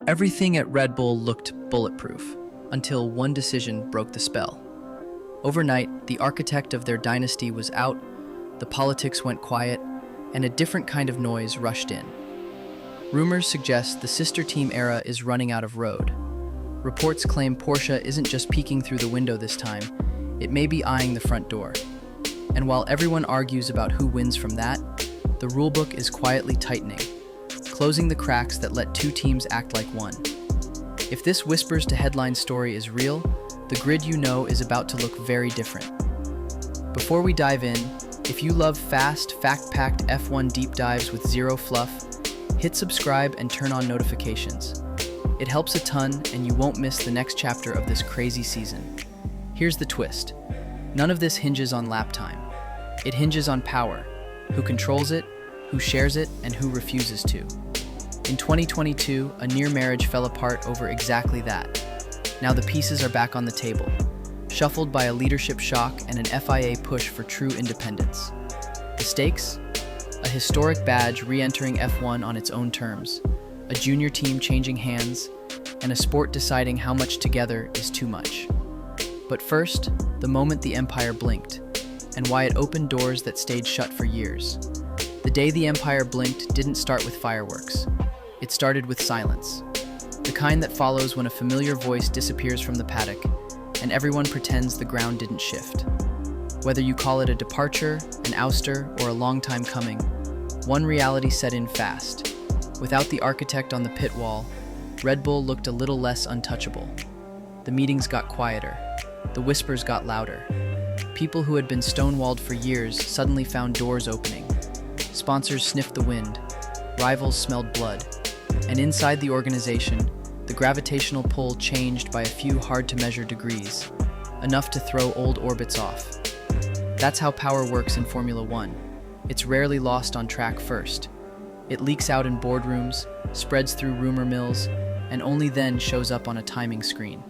Everything at Red Bull looked bulletproof, until one decision broke the spell. Overnight, the architect of their dynasty was out, the politics went quiet, and a different kind of noise rushed in. Rumors suggest the sister team era is running out of road. Reports claim Porsche isn't just peeking through the window this time, it may be eyeing the front door. And while everyone argues about who wins from that, the rulebook is quietly tightening, closing the cracks that let two teams act like one. If this whispers to headline story is real, the grid you know is about to look very different. Before we dive in, if you love fast, fact-packed F1 deep dives with zero fluff, hit subscribe and turn on notifications. It helps a ton and you won't miss the next chapter of this crazy season. Here's the twist. None of this hinges on lap time. It hinges on power, who controls it, who shares it, and who refuses to. In 2022, a near marriage fell apart over exactly that. Now the pieces are back on the table, shuffled by a leadership shock and an FIA push for true independence. The stakes? A historic badge re-entering F1 on its own terms, a junior team changing hands, and a sport deciding how much together is too much. But first, the moment the Empire blinked, and why it opened doors that stayed shut for years. The day the Empire blinked didn't start with fireworks. It started with silence. The kind that follows when a familiar voice disappears from the paddock, and everyone pretends the ground didn't shift. Whether you call it a departure, an ouster, or a long time coming, one reality set in fast. Without the architect on the pit wall, Red Bull looked a little less untouchable. The meetings got quieter. The whispers got louder. People who had been stonewalled for years suddenly found doors opening. Sponsors sniffed the wind. Rivals smelled blood. And inside the organization, the gravitational pull changed by a few hard-to-measure degrees, enough to throw old orbits off. That's how power works in Formula One. It's rarely lost on track first. It leaks out in boardrooms, spreads through rumor mills, and only then shows up on a timing screen.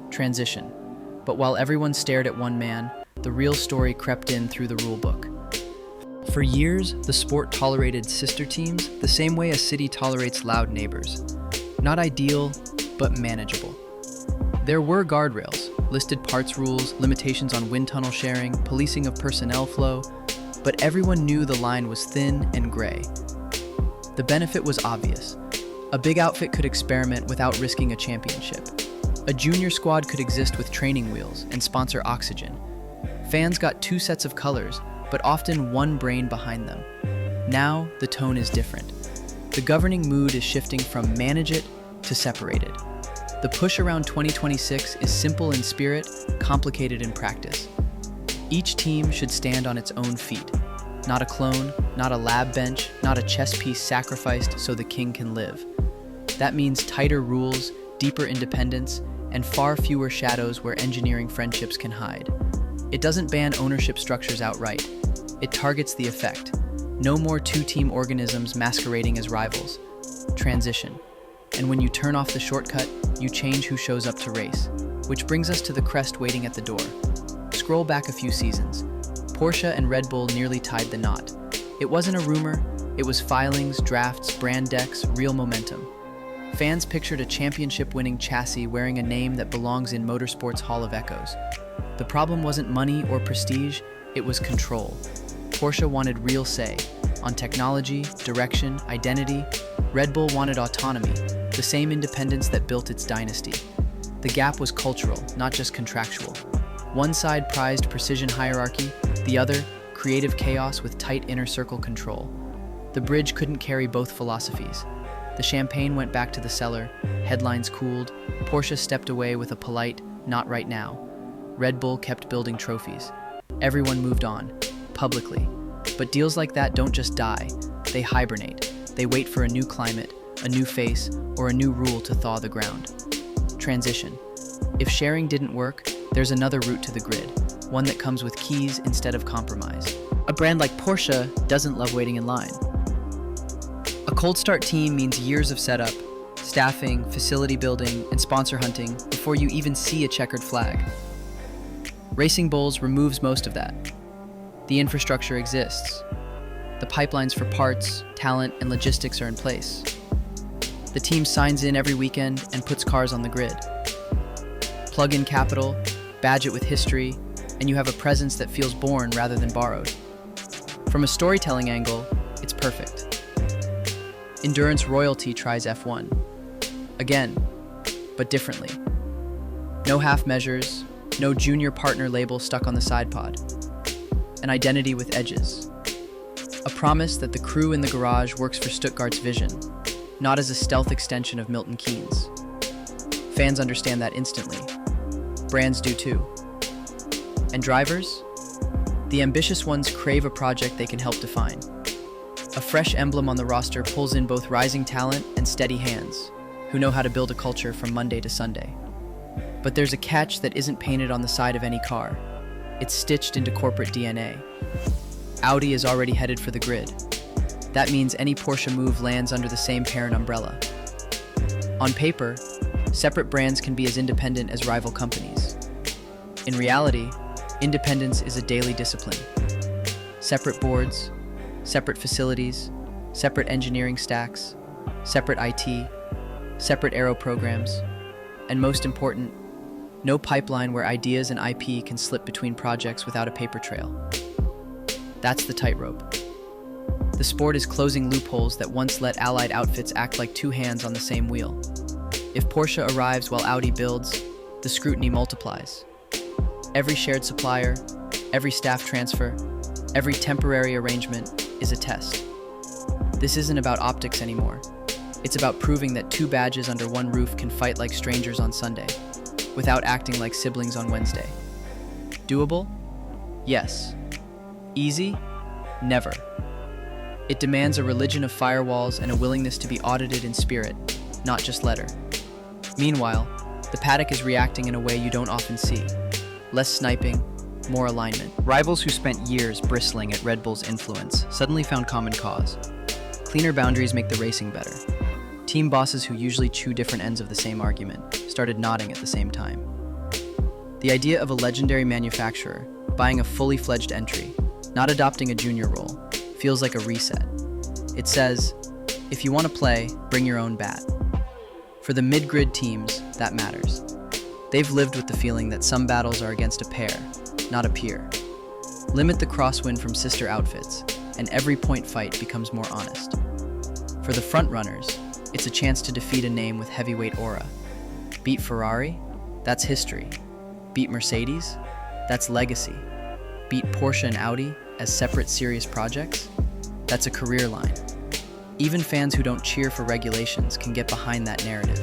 Transition. But while everyone stared at one man, the real story crept in through the rulebook. For years, the sport tolerated sister teams the same way a city tolerates loud neighbors. Not ideal, but manageable. There were guardrails, listed parts rules, limitations on wind tunnel sharing, policing of personnel flow, but everyone knew the line was thin and gray. The benefit was obvious. A big outfit could experiment without risking a championship. A junior squad could exist with training wheels and sponsor oxygen. Fans got two sets of colors, but often one brain behind them. Now, the tone is different. The governing mood is shifting from manage it to separate it. The push around 2026 is simple in spirit, complicated in practice. Each team should stand on its own feet. Not a clone, not a lab bench, not a chess piece sacrificed so the king can live. That means tighter rules, deeper independence, and far fewer shadows where engineering friendships can hide. It doesn't ban ownership structures outright. It targets the effect. No more two-team organisms masquerading as rivals. Transition. And when you turn off the shortcut, you change who shows up to race. Which brings us to the crest waiting at the door. Scroll back a few seasons. Porsche and Red Bull nearly tied the knot. It wasn't a rumor, it was filings, drafts, brand decks, real momentum. Fans pictured a championship-winning chassis wearing a name that belongs in motorsport's Hall of Echoes. The problem wasn't money or prestige, it was control. Porsche wanted real say on technology, direction, identity. Red Bull wanted autonomy, the same independence that built its dynasty. The gap was cultural, not just contractual. One side prized precision hierarchy, the other, creative chaos with tight inner circle control. The bridge couldn't carry both philosophies. The champagne went back to the cellar, headlines cooled, Porsche stepped away with a polite, not right now. Red Bull kept building trophies. Everyone moved on, publicly. But deals like that don't just die, they hibernate. They wait for a new climate, a new face, or a new rule to thaw the ground. Transition. If sharing didn't work, there's another route to the grid, one that comes with keys instead of compromise. A brand like Porsche doesn't love waiting in line. A cold start team means years of setup, staffing, facility building, and sponsor hunting before you even see a checkered flag. Racing Bulls removes most of that. The infrastructure exists. The pipelines for parts, talent, and logistics are in place. The team signs in every weekend and puts cars on the grid. Plug in capital, badge it with history, and you have a presence that feels born rather than borrowed. From a storytelling angle, it's perfect. Endurance Royalty tries F1. Again, but differently. No half measures, no junior partner label stuck on the side pod. An identity with edges. A promise that the crew in the garage works for Stuttgart's vision, not as a stealth extension of Milton Keynes. Fans understand that instantly. Brands do too. And drivers? The ambitious ones crave a project they can help define. A fresh emblem on the roster pulls in both rising talent and steady hands, who know how to build a culture from Monday to Sunday. But there's a catch that isn't painted on the side of any car. It's stitched into corporate DNA. Audi is already headed for the grid. That means any Porsche move lands under the same parent umbrella. On paper, separate brands can be as independent as rival companies. In reality, independence is a daily discipline. Separate boards, separate facilities, separate engineering stacks, separate IT, separate aero programs, and most important, no pipeline where ideas and IP can slip between projects without a paper trail. That's the tightrope. The sport is closing loopholes that once let allied outfits act like two hands on the same wheel. If Porsche arrives while Audi builds, the scrutiny multiplies. Every shared supplier, every staff transfer, every temporary arrangement is a test. This isn't about optics anymore. It's about proving that two badges under one roof can fight like strangers on Sunday, without acting like siblings on Wednesday. Doable? Yes. Easy? Never. It demands a religion of firewalls and a willingness to be audited in spirit, not just letter. Meanwhile, the paddock is reacting in a way you don't often see. Less sniping, more alignment. Rivals who spent years bristling at Red Bull's influence suddenly found common cause. Cleaner boundaries make the racing better. Team bosses who usually chew different ends of the same argument started nodding at the same time. The idea of a legendary manufacturer buying a fully fledged entry, not adopting a junior role, feels like a reset. It says, if you want to play, bring your own bat. For the mid-grid teams, that matters. They've lived with the feeling that some battles are against a pair, not a peer. Limit the crosswind from sister outfits, and every point fight becomes more honest. For the front runners, it's a chance to defeat a name with heavyweight aura. Beat Ferrari? That's history. Beat Mercedes? That's legacy. Beat Porsche and Audi as separate serious projects? That's a career line. Even fans who don't cheer for regulations can get behind that narrative.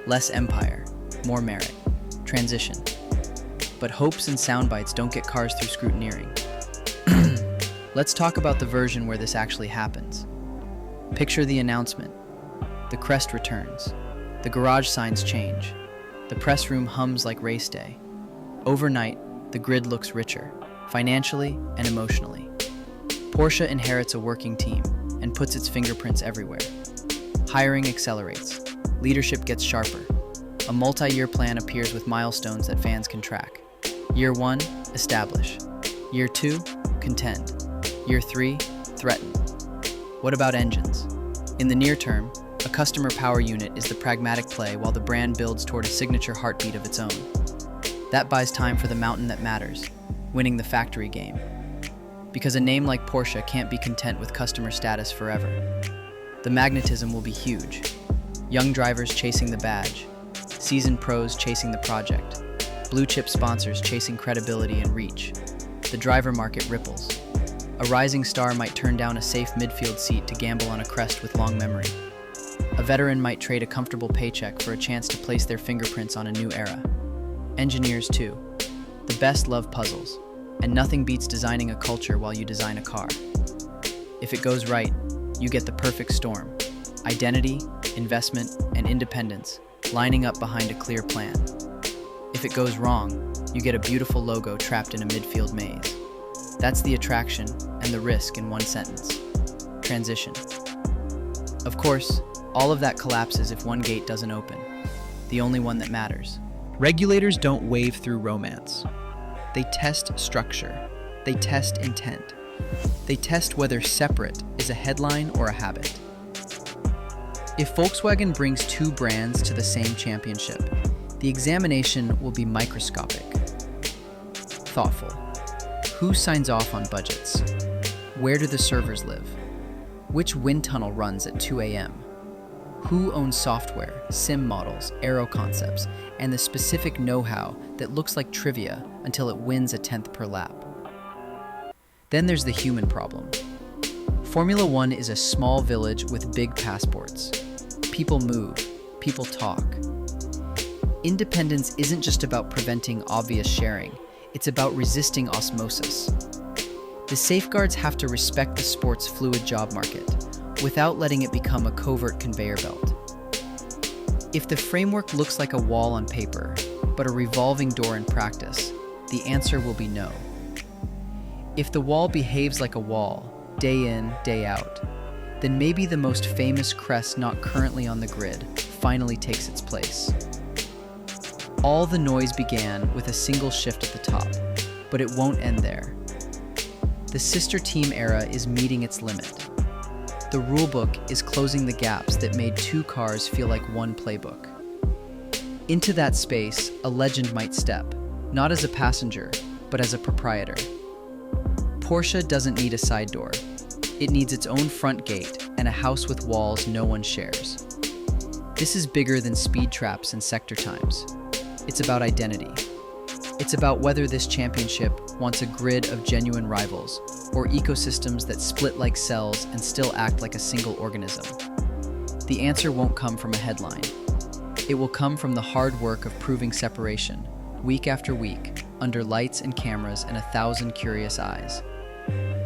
Less empire, more merit, transition. But hopes and sound bites don't get cars through scrutineering. Let's talk about the version where this actually happens. Picture the announcement. The crest returns. The garage signs change. The press room hums like race day. Overnight, the grid looks richer, financially and emotionally. Porsche inherits a working team and puts its fingerprints everywhere. Hiring accelerates. Leadership gets sharper. A multi-year plan appears with milestones that fans can track. Year 1, establish. Year 2, contend. Year 3, threaten. What about engines? In the near term, a customer power unit is the pragmatic play while the brand builds toward a signature heartbeat of its own. That buys time for the mountain that matters, winning the factory game. Because a name like Porsche can't be content with customer status forever. The magnetism will be huge. Young drivers chasing the badge, seasoned pros chasing the project, blue-chip sponsors chasing credibility and reach. The driver market ripples. A rising star might turn down a safe midfield seat to gamble on a crest with long memory. A veteran might trade a comfortable paycheck for a chance to place their fingerprints on a new era. Engineers, too. The best love puzzles, and nothing beats designing a culture while you design a car. If it goes right, you get the perfect storm. Identity, investment, and independence lining up behind a clear plan. If it goes wrong, you get a beautiful logo trapped in a midfield maze. That's the attraction and the risk in one sentence. Transition. Of course, all of that collapses if one gate doesn't open, the only one that matters. Regulators don't wave through romance. They test structure. They test intent. They test whether separate is a headline or a habit. If Volkswagen brings two brands to the same championship, the examination will be microscopic. Thoughtful. Who signs off on budgets? Where do the servers live? Which wind tunnel runs at 2 a.m.? Who owns software, sim models, aero concepts, and the specific know-how that looks like trivia until it wins a 10th per lap? Then there's the human problem. Formula One is a small village with big passports. People move, people talk. Independence isn't just about preventing obvious sharing, it's about resisting osmosis. The safeguards have to respect the sport's fluid job market, without letting it become a covert conveyor belt. If the framework looks like a wall on paper, but a revolving door in practice, the answer will be no. If the wall behaves like a wall, day in, day out, then maybe the most famous crest not currently on the grid finally takes its place. All the noise began with a single shift at the top, but it won't end there. The sister team era is meeting its limit. The rulebook is closing the gaps that made two cars feel like one playbook. Into that space, a legend might step, not as a passenger, but as a proprietor. Porsche doesn't need a side door. It needs its own front gate and a house with walls no one shares. This is bigger than speed traps and sector times. It's about identity. It's about whether this championship wants a grid of genuine rivals or ecosystems that split like cells and still act like a single organism. The answer won't come from a headline. It will come from the hard work of proving separation, week after week, under lights and cameras and 1,000 curious eyes.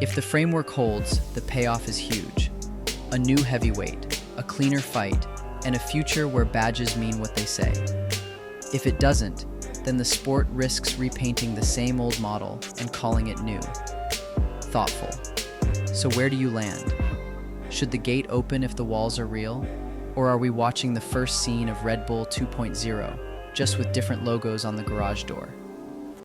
If the framework holds, the payoff is huge. A new heavyweight, a cleaner fight, and a future where badges mean what they say. If it doesn't, then the sport risks repainting the same old model and calling it new. Thoughtful. So where do you land? Should the gate open if the walls are real? Or are we watching the first scene of Red Bull 2.0, just with different logos on the garage door?